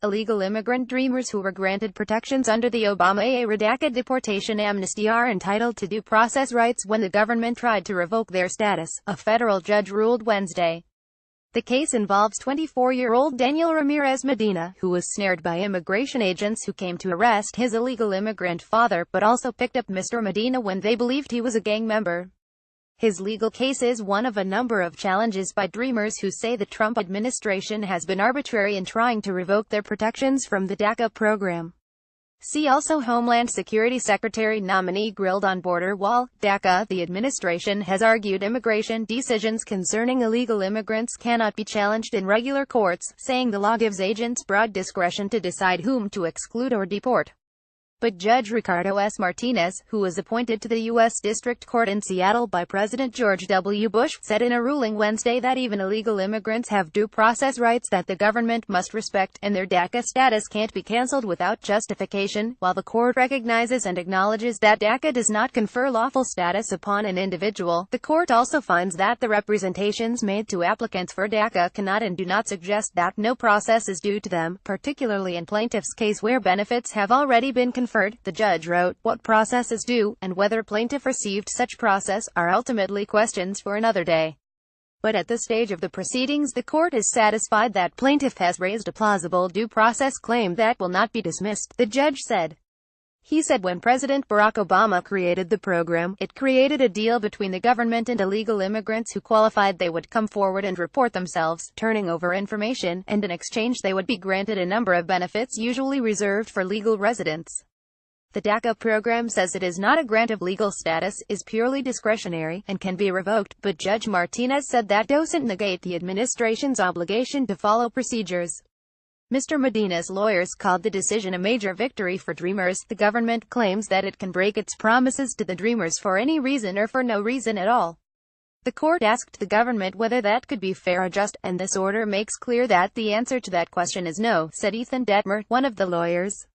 Illegal immigrant dreamers who were granted protections under the Obamaera DACA deportation amnesty are entitled to due process rights when the government tried to revoke their status, a federal judge ruled Wednesday. The case involves 24-year-old Daniel Ramirez Medina, who was snared by immigration agents who came to arrest his illegal immigrant father, but also picked up Mr. Medina when they believed he was a gang member. His legal case is one of a number of challenges by dreamers who say the Trump administration has been arbitrary in trying to revoke their protections from the DACA program. See also Homeland Security Secretary nominee grilled on border wall, DACA. The administration has argued immigration decisions concerning illegal immigrants cannot be challenged in regular courts, saying the law gives agents broad discretion to decide whom to exclude or deport. But Judge Ricardo S. Martinez, who was appointed to the U.S. District Court in Seattle by President George W. Bush, said in a ruling Wednesday that even illegal immigrants have due process rights that the government must respect, and their DACA status can't be canceled without justification. While the court recognizes and acknowledges that DACA does not confer lawful status upon an individual, the court also finds that the representations made to applicants for DACA cannot and do not suggest that no process is due to them, particularly in plaintiffs' case where benefits have already been conferred. The judge wrote, "What process is due, and whether plaintiff received such process, are ultimately questions for another day." But at this stage of the proceedings, the court is satisfied that plaintiff has raised a plausible due process claim that will not be dismissed, the judge said. He said when President Barack Obama created the program, it created a deal between the government and illegal immigrants who qualified. They would come forward and report themselves, turning over information, and in exchange they would be granted a number of benefits usually reserved for legal residents. The DACA program says it is not a grant of legal status, is purely discretionary, and can be revoked, but Judge Martinez said that doesn't negate the administration's obligation to follow procedures. Mr. Medina's lawyers called the decision a major victory for dreamers. The government claims that it can break its promises to the dreamers for any reason or for no reason at all. The court asked the government whether that could be fair or just, and this order makes clear that the answer to that question is no, said Ethan Detmer, one of the lawyers.